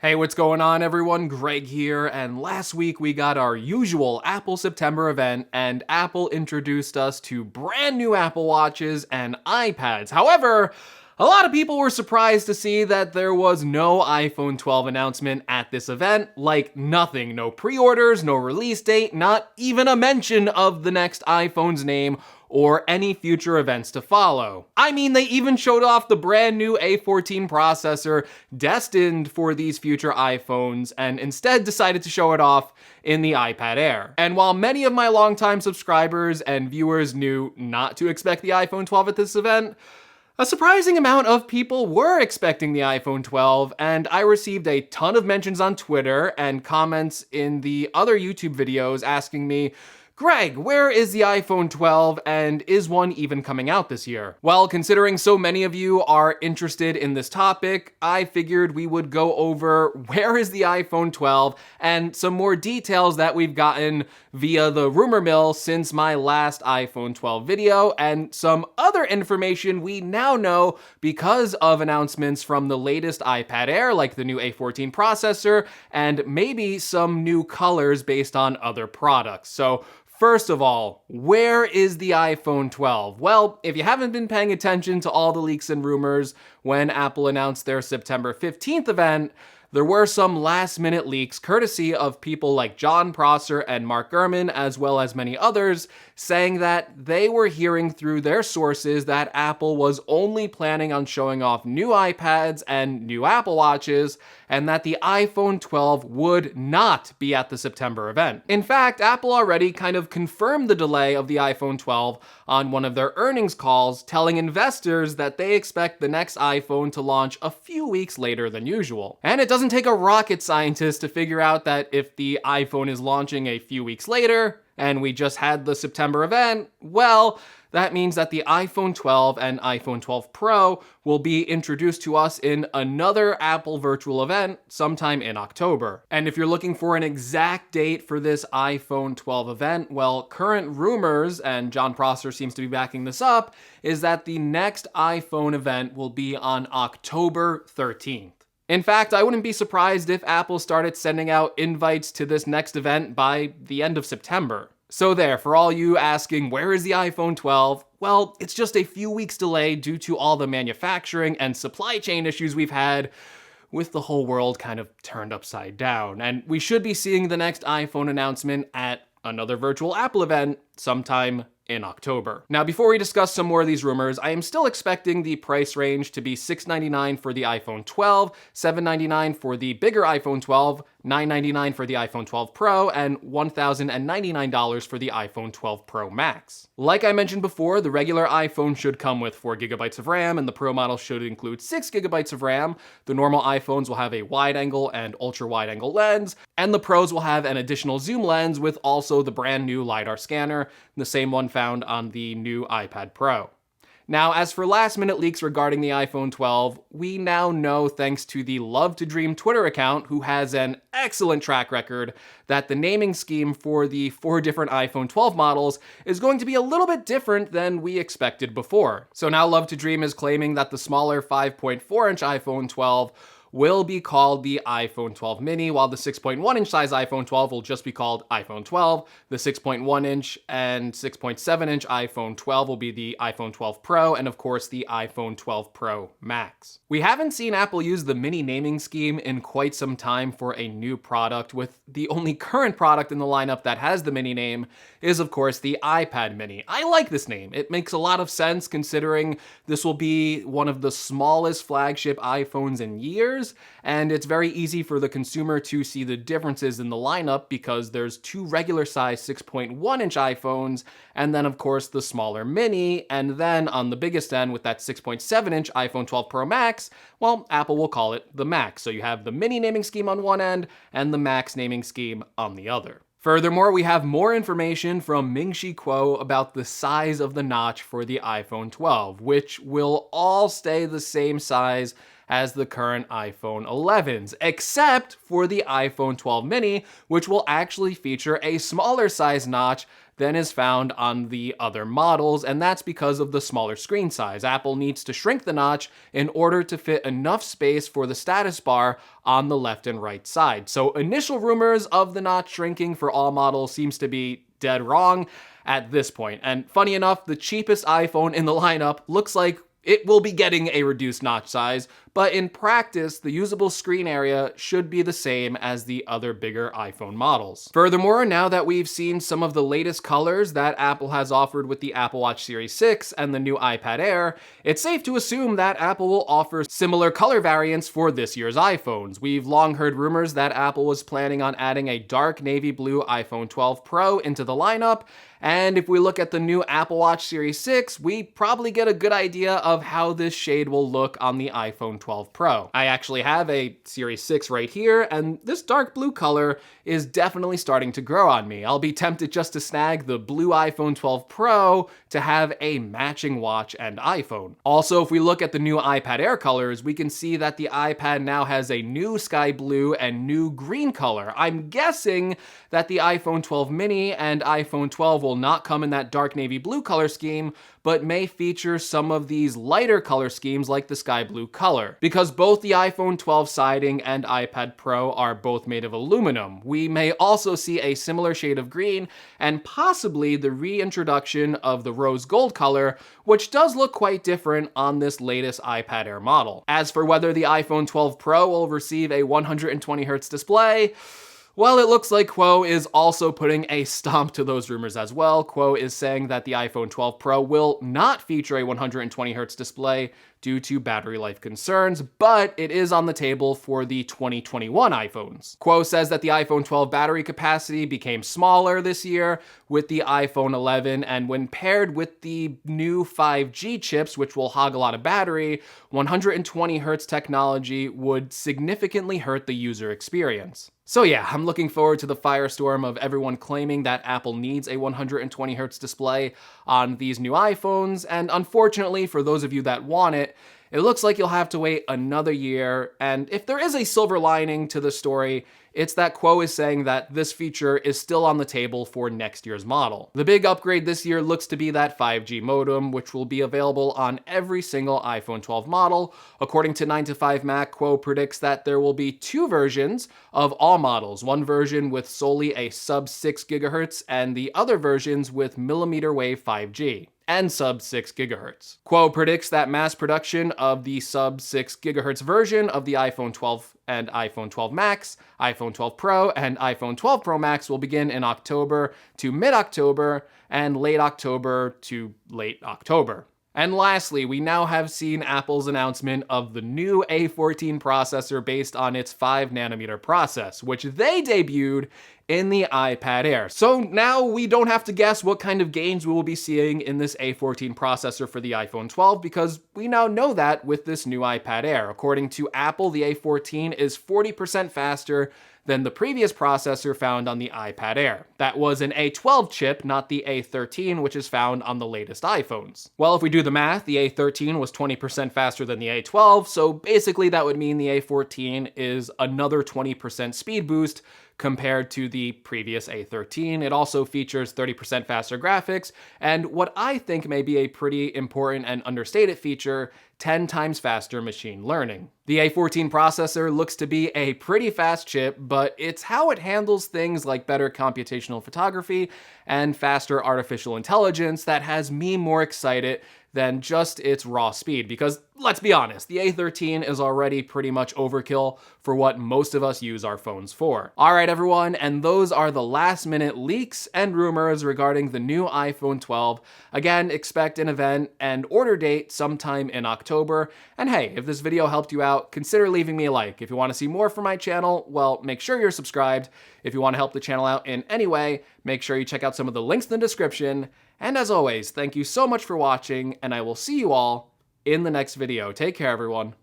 Hey, what's going on everyone? Greg here, and last week we got our usual Apple September event, and Apple introduced us to brand new Apple Watches and iPads. However, a lot of people were surprised to see that there was no iPhone 12 announcement at this event. Like nothing, no pre-orders, no release date, not even a mention of the next iPhone's name or any future events to follow. I mean, they even showed off the brand new A14 processor destined for these future iPhones and instead decided to show it off in the iPad Air. And while many of my longtime subscribers and viewers knew not to expect the iPhone 12 at this event, a surprising amount of people were expecting the iPhone 12, and I received a ton of mentions on Twitter and comments in the other YouTube videos asking me, Greg, where is the iPhone 12 and is one even coming out this year? Well, considering so many of you are interested in this topic, I figured we would go over where is the iPhone 12 and some more details that we've gotten via the rumor mill since my last iPhone 12 video, and some other information we now know because of announcements from the latest iPad Air, like the new A14 processor, and maybe some new colors based on other products. So first of all, where is the iPhone 12? Well, if you haven't been paying attention to all the leaks and rumors when Apple announced their September 15th event, there were some last-minute leaks courtesy of people like Jon Prosser and Mark Gurman, as well as many others, saying that they were hearing through their sources that Apple was only planning on showing off new iPads and new Apple Watches, and that the iPhone 12 would not be at the September event. In fact, Apple already kind of confirmed the delay of the iPhone 12 on one of their earnings calls, telling investors that they expect the next iPhone to launch a few weeks later than usual. And it doesn't take a rocket scientist to figure out that if the iPhone is launching a few weeks later, and we just had the September event, well, that means that the iPhone 12 and iPhone 12 Pro will be introduced to us in another Apple virtual event sometime in October. And if you're looking for an exact date for this iPhone 12 event, well, current rumors, and Jon Prosser seems to be backing this up, is that the next iPhone event will be on October 13th. In fact, I wouldn't be surprised if Apple started sending out invites to this next event by the end of September. So there, for all you asking, where is the iPhone 12? Well, it's just a few weeks delay due to all the manufacturing and supply chain issues we've had with the whole world kind of turned upside down. And we should be seeing the next iPhone announcement at another virtual Apple event sometime in October. Now, before we discuss some more of these rumors, I am still expecting the price range to be $699 for the iPhone 12, $799 for the bigger iPhone 12, $999 for the iPhone 12 Pro, and $1,099 for the iPhone 12 Pro Max. Like I mentioned before, the regular iPhone should come with 4GB of RAM, and the Pro model should include 6GB of RAM. The normal iPhones will have a wide-angle and ultra-wide-angle lens, and the Pros will have an additional zoom lens with also the brand new LiDAR scanner, the same one found on the new iPad Pro. Now, as for last-minute leaks regarding the iPhone 12, we now know, thanks to the Love to Dream Twitter account, who has an excellent track record, that the naming scheme for the 4 different iPhone 12 models is going to be a little bit different than we expected before. So now Love to Dream is claiming that the smaller 5.4-inch iPhone 12 will be called the iPhone 12 mini, while the 6.1-inch size iPhone 12 will just be called iPhone 12. The 6.1-inch and 6.7-inch iPhone 12 will be the iPhone 12 Pro, and of course the iPhone 12 Pro Max. We haven't seen Apple use the mini naming scheme in quite some time for a new product, with the only current product in the lineup that has the mini name is of course the iPad mini. I like this name. It makes a lot of sense considering this will be one of the smallest flagship iPhones in years, and it's very easy for the consumer to see the differences in the lineup because there's 2 regular size 6.1-inch iPhones, and then of course the smaller mini, and then on the biggest end with that 6.7-inch iPhone 12 Pro Max, well, Apple will call it the Max. So you have the mini naming scheme on one end and the Max naming scheme on the other. Furthermore, we have more information from Ming-Chi Kuo about the size of the notch for the iPhone 12, which will all stay the same size as the current iPhone 11s, except for the iPhone 12 mini, which will actually feature a smaller size notch than is found on the other models, and that's because of the smaller screen size. Apple needs to shrink the notch in order to fit enough space for the status bar on the left and right side. So initial rumors of the notch shrinking for all models seems to be dead wrong at this point. And funny enough, the cheapest iPhone in the lineup looks like it will be getting a reduced notch size, but in practice, the usable screen area should be the same as the other bigger iPhone models. Furthermore, now that we've seen some of the latest colors that Apple has offered with the Apple Watch Series 6 and the new iPad Air, it's safe to assume that Apple will offer similar color variants for this year's iPhones. We've long heard rumors that Apple was planning on adding a dark navy blue iPhone 12 Pro into the lineup, and if we look at the new Apple Watch Series 6, we probably get a good idea of how this shade will look on the iPhone 12 Pro. I actually have a Series 6 right here, and this dark blue color is definitely starting to grow on me. I'll be tempted just to snag the blue iPhone 12 Pro to have a matching watch and iPhone. Also, if we look at the new iPad Air colors, we can see that the iPad now has a new sky blue and new green color. I'm guessing that the iPhone 12 mini and iPhone 12 will not come in that dark navy blue color scheme, but may feature some of these lighter color schemes like the sky blue color. Because both the iPhone 12 siding and iPad Pro are both made of aluminum, we may also see a similar shade of green and possibly the reintroduction of the rose gold color, which does look quite different on this latest iPad Air model. As for whether the iPhone 12 Pro will receive a 120Hz display, well, it looks like Kuo is also putting a stomp to those rumors as well. Kuo is saying that the iPhone 12 Pro will not feature a 120Hz display due to battery life concerns, but it is on the table for the 2021 iPhones. Kuo says that the iPhone 12 battery capacity became smaller this year with the iPhone 11, and when paired with the new 5G chips, which will hog a lot of battery, 120Hz technology would significantly hurt the user experience. So yeah, I'm looking forward to the firestorm of everyone claiming that Apple needs a 120Hz display on these new iPhones, and unfortunately for those of you that want it, it looks like you'll have to wait another year, and if there is a silver lining to the story, it's that Kuo is saying that this feature is still on the table for next year's model. The big upgrade this year looks to be that 5G modem, which will be available on every single iPhone 12 model. According to 9to5Mac, Kuo predicts that there will be two versions of all models, one version with solely a sub 6 GHz and the other versions with millimeter wave 5G and sub 6 GHz. Kuo predicts that mass production of the sub 6 GHz version of the iPhone 12 and iPhone 12 Max, iPhone 12 Pro, and iPhone 12 Pro Max will begin in October to mid-October and late October to late October. And lastly, we now have seen Apple's announcement of the new A14 processor based on its 5nm process, which they debuted in the iPad Air. So now we don't have to guess what kind of gains we will be seeing in this A14 processor for the iPhone 12 because we now know that with this new iPad Air. According to Apple, the A14 is 40% faster than the previous processor found on the iPad Air. That was an A12 chip, not the A13, which is found on the latest iPhones. Well, if we do the math, the A13 was 20% faster than the A12, so basically that would mean the A14 is another 20% speed boost compared to the previous A13. It also features 30% faster graphics, and what I think may be a pretty important and understated feature, 10 times faster machine learning. The A14 processor looks to be a pretty fast chip, but it's how it handles things like better computational photography and faster artificial intelligence that has me more excited than just its raw speed, because let's be honest, the A13 is already pretty much overkill for what most of us use our phones for. Alright everyone, and those are the last minute leaks and rumors regarding the new iPhone 12. Again, expect an event and order date sometime in October. And hey, if this video helped you out, consider leaving me a like. If you want to see more from my channel, well, make sure you're subscribed. If you want to help the channel out in any way, make sure you check out some of the links in the description. And as always, thank you so much for watching, and I will see you all in the next video. Take care, everyone.